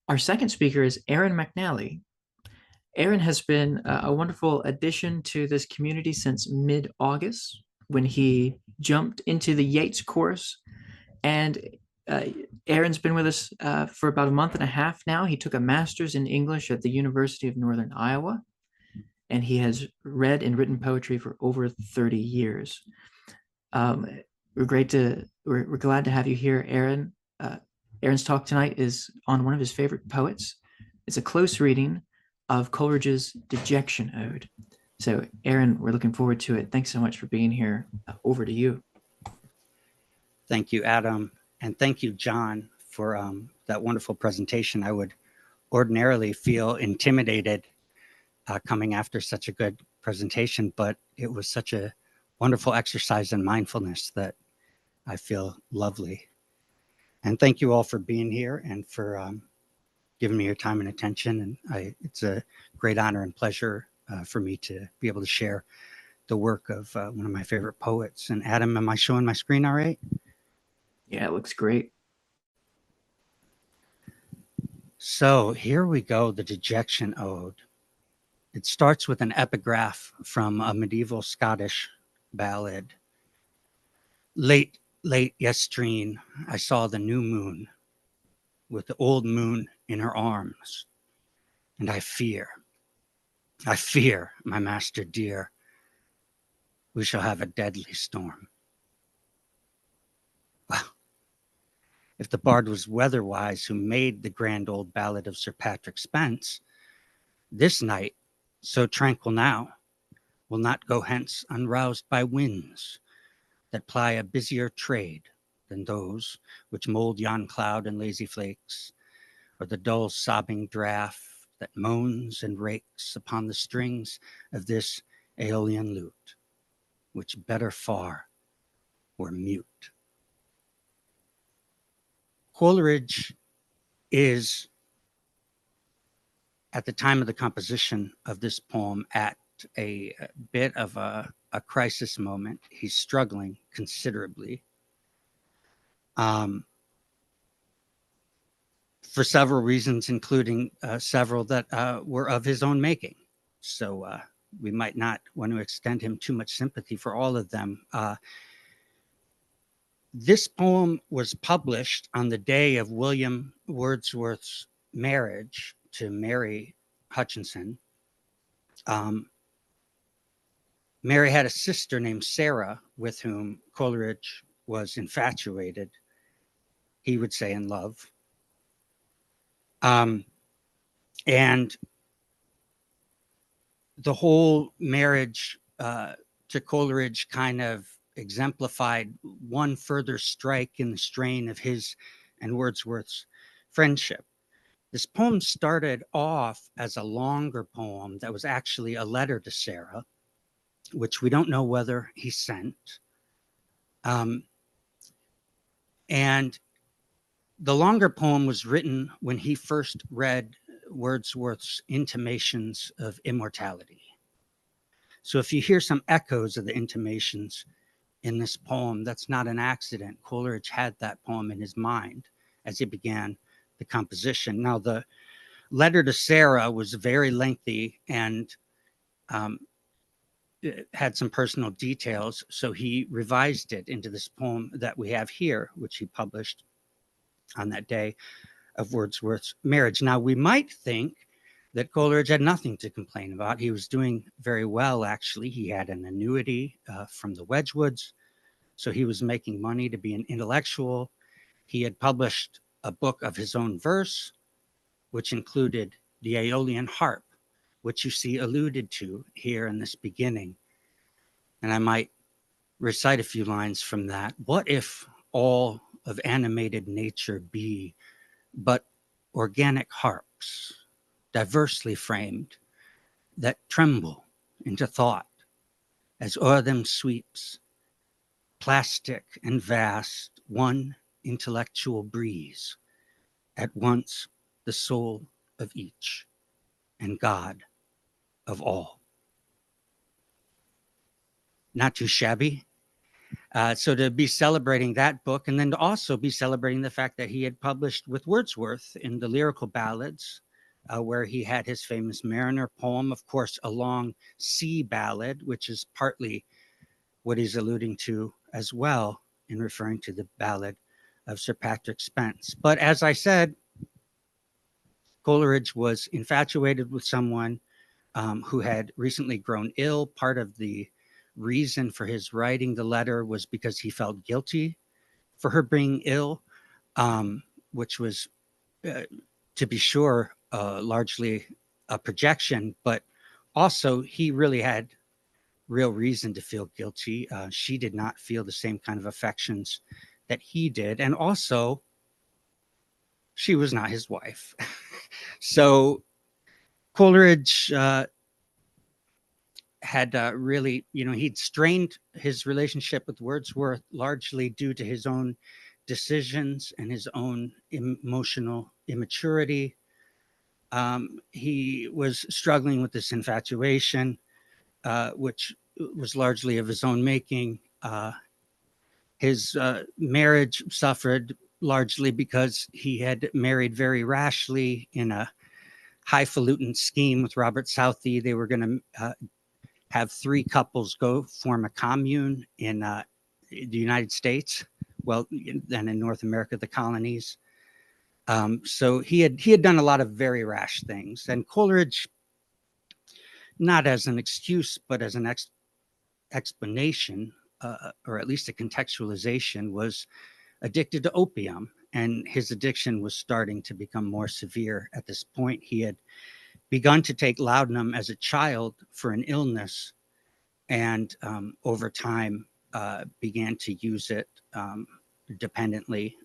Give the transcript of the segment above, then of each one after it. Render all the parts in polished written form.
Our second speaker is Aaron McNally. Aaron has been a wonderful addition to this community since mid-August when he jumped into the Yates course. And uh, Aaron's been with us for about a month and a half now. He took a master's in English at the University of Northern Iowa, and he has read and written poetry for over 30 years. Um, we're glad to have you here, Aaron. Aaron's talk tonight is on one of his favorite poets. It's a close reading of Coleridge's Dejection Ode. So, Aaron, we're looking forward to it. Thanks so much for being here. Over to you. Thank you, Adam. And thank you, John, for that wonderful presentation. I would ordinarily feel intimidated coming after such a good presentation, but it was such a wonderful exercise in mindfulness that I feel lovely. And thank you all for being here and for giving me your time and attention. And it's a great honor and pleasure for me to be able to share the work of one of my favorite poets. And Adam, am I showing my screen all right? Yeah, it looks great. So here we go, the Dejection Ode. It starts with an epigraph from a medieval Scottish ballad. Late, late yestreen, I saw the new moon with the old moon in her arms. And I fear, my master dear, we shall have a deadly storm. Well, if the bard was weatherwise who made the grand old ballad of Sir Patrick Spence, this night, so tranquil now, will not go hence unroused by winds that ply a busier trade than those which mold yon cloud and lazy flakes, or the dull sobbing draught that moans and rakes upon the strings of this Aeolian lute, which better far were mute. Coleridge is, at the time of the composition of this poem, at a bit of a crisis moment. He's struggling considerably. For several reasons, including several that were of his own making. So we might not want to extend him too much sympathy for all of them. This poem was published on the day of William Wordsworth's marriage to Mary Hutchinson. Mary had a sister named Sarah with whom Coleridge was infatuated, he would say in love. And the whole marriage to Coleridge kind of exemplified one further strike in the strain of his and Wordsworth's friendship. This poem started off as a longer poem that was actually a letter to Sarah, which we don't know whether he sent. And the longer poem was written when he first read Wordsworth's intimations of immortality. So if you hear some echoes of the intimations in this poem, that's not an accident. Coleridge had that poem in his mind as he began the composition. Now, the letter to Sarah was very lengthy and it had some personal details, so he revised it into this poem that we have here, which he published on that day of Wordsworth's marriage. Now, we might think that Coleridge had nothing to complain about. He was doing very well, actually. He had an annuity from the Wedgwoods, so he was making money to be an intellectual. He had published a book of his own verse, which included the Aeolian harp, which you see alluded to here in this beginning. And I might recite a few lines from that. What if all of animated nature be but organic harps, diversely framed, that tremble into thought as o'er them sweeps, plastic and vast, one intellectual breeze, at once the soul of each and God of all. Not too shabby. So to be celebrating that book, and then to also be celebrating the fact that he had published with Wordsworth in the Lyrical Ballads, where he had his famous Mariner poem, of course, a long sea ballad, which is partly what he's alluding to as well in referring to the ballad of Sir Patrick Spens. But as I said, Coleridge was infatuated with someone who had recently grown ill. Part of the reason for his writing the letter was because he felt guilty for her being ill, which was, to be sure, largely a projection, but also he really had real reason to feel guilty. She did not feel the same kind of affections that he did. And also, she was not his wife. So Coleridge had really, he'd strained his relationship with Wordsworth largely due to his own decisions and his own emotional immaturity. He was struggling with this infatuation, which was largely of his own making. His marriage suffered largely because he had married very rashly in a highfalutin scheme with Robert Southey. They were going to have three couples go form a commune in the United States, well, then in North America, the colonies. So he had done a lot of very rash things, and Coleridge, not as an excuse but as an explanation, or at least a contextualization, was addicted to opium, and his addiction was starting to become more severe at this point. He had begun to take laudanum as a child for an illness, and over time began to use it dependently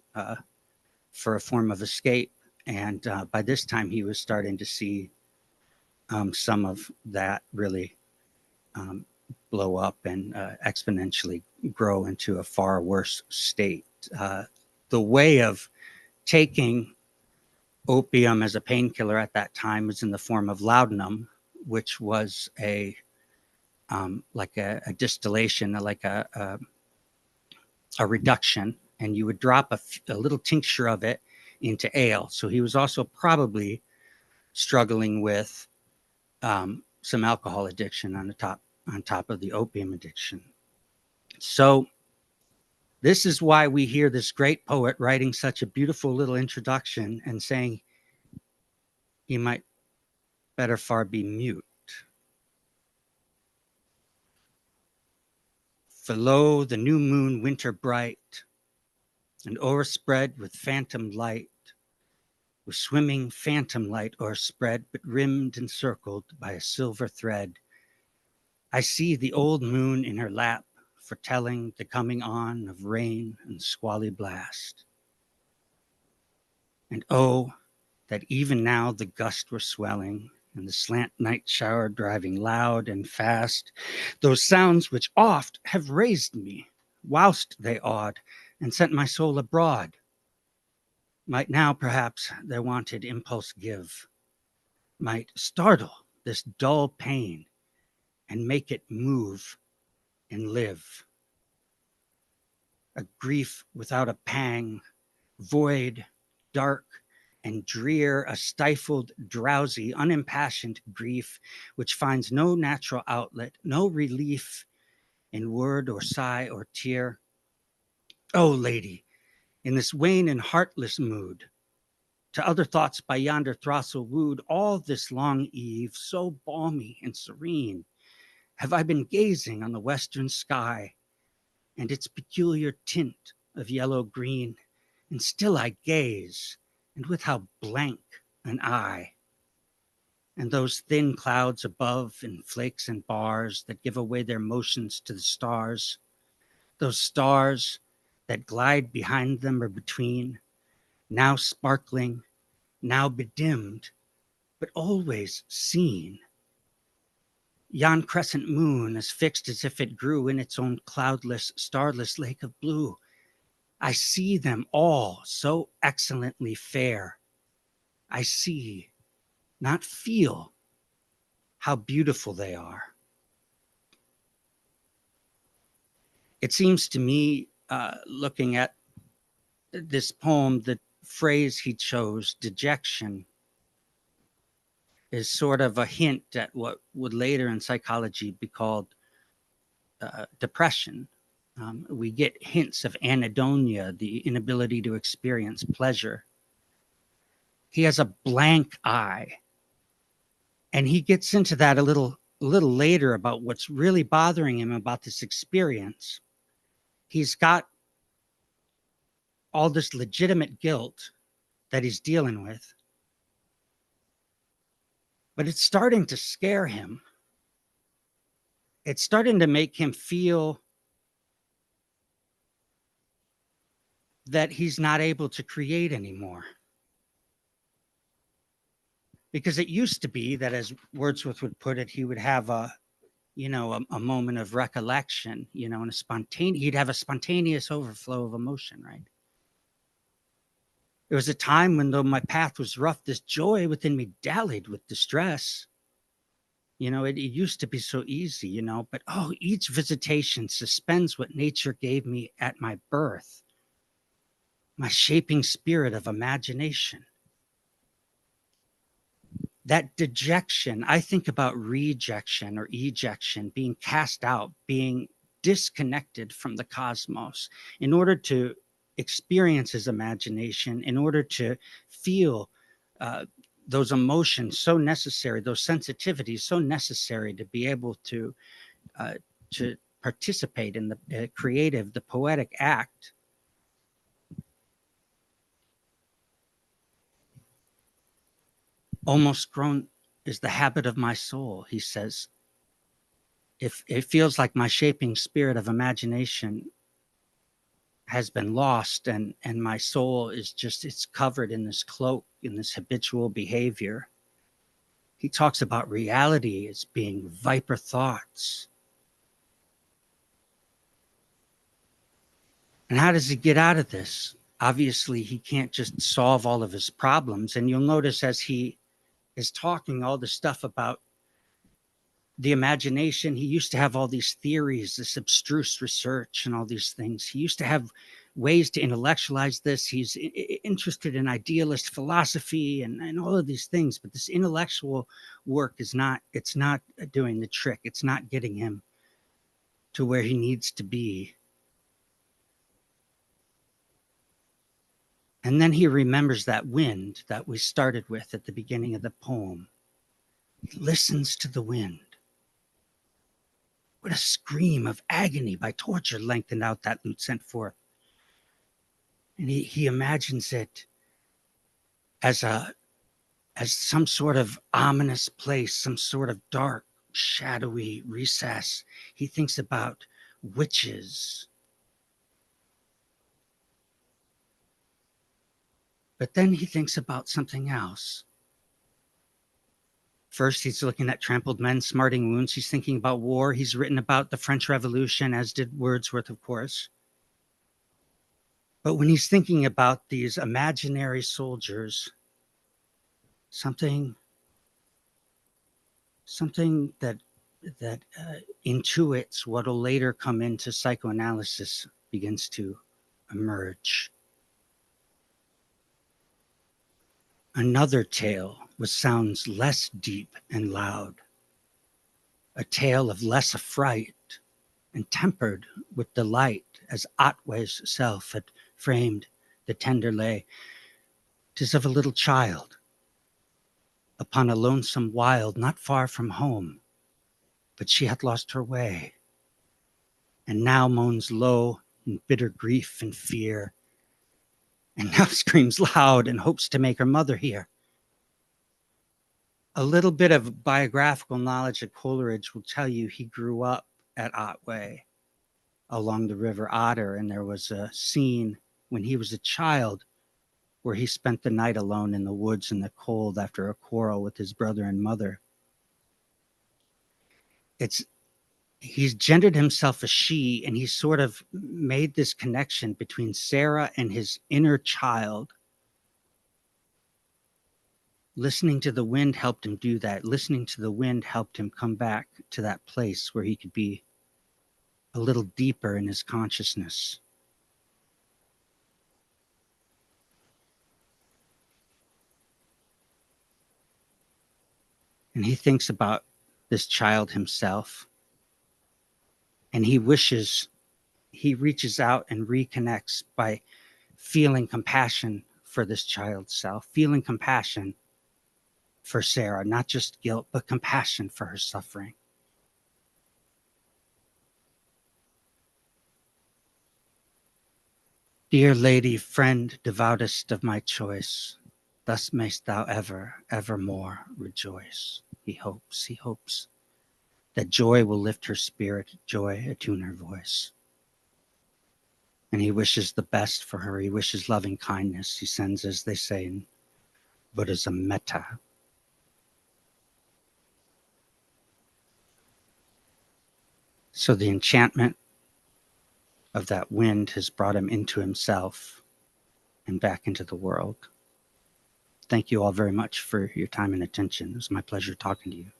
for a form of escape. And by this time, he was starting to see some of that really blow up and exponentially grow into a far worse state. The way of taking opium as a painkiller at that time was in the form of laudanum, which was like a distillation, like a reduction, and you would drop a little tincture of it into ale. So he was also probably struggling with some alcohol addiction on top of the opium addiction. So this is why we hear this great poet writing such a beautiful little introduction and saying he might better far be mute. For lo, the new moon winter bright, and o'erspread with phantom light, with swimming phantom light o'erspread, but rimmed and circled by a silver thread. I see the old moon in her lap, foretelling the coming on of rain and squally blast. And oh, that even now the gusts were swelling, and the slant night shower driving loud and fast, those sounds which oft have raised me, whilst they awed and sent my soul abroad, might now perhaps their wonted impulse give, might startle this dull pain and make it move and live. A grief without a pang, void, dark, and drear, a stifled, drowsy, unimpassioned grief which finds no natural outlet, no relief in word or sigh or tear. O lady, in this wan and heartless mood, to other thoughts by yonder throstle wooed, all this long eve, so balmy and serene, have I been gazing on the western sky and its peculiar tint of yellow-green, and still I gaze, and with how blank an eye. And those thin clouds above in flakes and bars that give away their motions to the stars, those stars that glide behind them or between, now sparkling, now bedimmed, but always seen. Yon crescent moon, as fixed as if it grew in its own cloudless, starless lake of blue, I see them all so excellently fair. I see, not feel, how beautiful they are. It seems to me, looking at this poem, the phrase he chose, dejection, is sort of a hint at what would later in psychology be called depression. We get hints of anhedonia, the inability to experience pleasure. He has a blank eye, and he gets into that a little later about what's really bothering him about this experience. He's got all this legitimate guilt that he's dealing with, but it's starting to scare him. It's starting to make him feel that he's not able to create anymore. Because it used to be that, as Wordsworth would put it, he would have a moment of recollection, and he'd have a spontaneous overflow of emotion, right? There was a time when, though my path was rough, this joy within me dallied with distress. It used to be so easy, but each visitation suspends what nature gave me at my birth, my shaping spirit of imagination. That dejection, I think about rejection or ejection, being cast out, being disconnected from the cosmos in order to experience his imagination, in order to feel those emotions so necessary, those sensitivities so necessary to be able to participate in the creative, the poetic act. Almost grown is the habit of my soul, he says. If it feels like my shaping spirit of imagination has been lost, and my soul is just, it's covered in this cloak, in this habitual behavior. He talks about reality as being viper thoughts. And how does he get out of this? Obviously, he can't just solve all of his problems. And you'll notice as he is talking all this stuff about the imagination, he used to have all these theories, this abstruse research and all these things. He used to have ways to intellectualize this. He's interested in idealist philosophy and all of these things, but this intellectual work it's not doing the trick. It's not getting him to where he needs to be. And then he remembers that wind that we started with at the beginning of the poem. He listens to the wind. What a scream of agony by torture lengthened out that lute sent forth. And he imagines it as some sort of ominous place, some sort of dark, shadowy recess. He thinks about witches. But then he thinks about something else. First, he's looking at trampled men, smarting wounds. He's thinking about war. He's written about the French Revolution, as did Wordsworth, of course. But when he's thinking about these imaginary soldiers, something that intuits what will later come into psychoanalysis begins to emerge. Another tale with sounds less deep and loud, a tale of less affright and tempered with delight, as Otway's self had framed the tender lay. 'Tis of a little child upon a lonesome wild, not far from home, but she hath lost her way, and now moans low in bitter grief and fear, and now screams loud and hopes to make her mother hear. A little bit of biographical knowledge of Coleridge will tell you he grew up at Otway along the River Otter, and there was a scene when he was a child where he spent the night alone in the woods in the cold after a quarrel with his brother and mother. He's gendered himself a she, and he's sort of made this connection between Sarah and his inner child. Listening to the wind helped him do that. Listening to the wind helped him come back to that place where he could be a little deeper in his consciousness. And he thinks about this child himself, and he reaches out and reconnects by feeling compassion for this child's self, feeling compassion for Sarah, not just guilt, but compassion for her suffering. Dear lady, friend, devoutest of my choice, thus mayst thou ever, evermore rejoice. He hopes that joy will lift her spirit, joy attune her voice. And he wishes the best for her. He wishes loving kindness. He sends, as they say in Buddhism, metta. So the enchantment of that wind has brought him into himself and back into the world. Thank you all very much for your time and attention. It was my pleasure talking to you.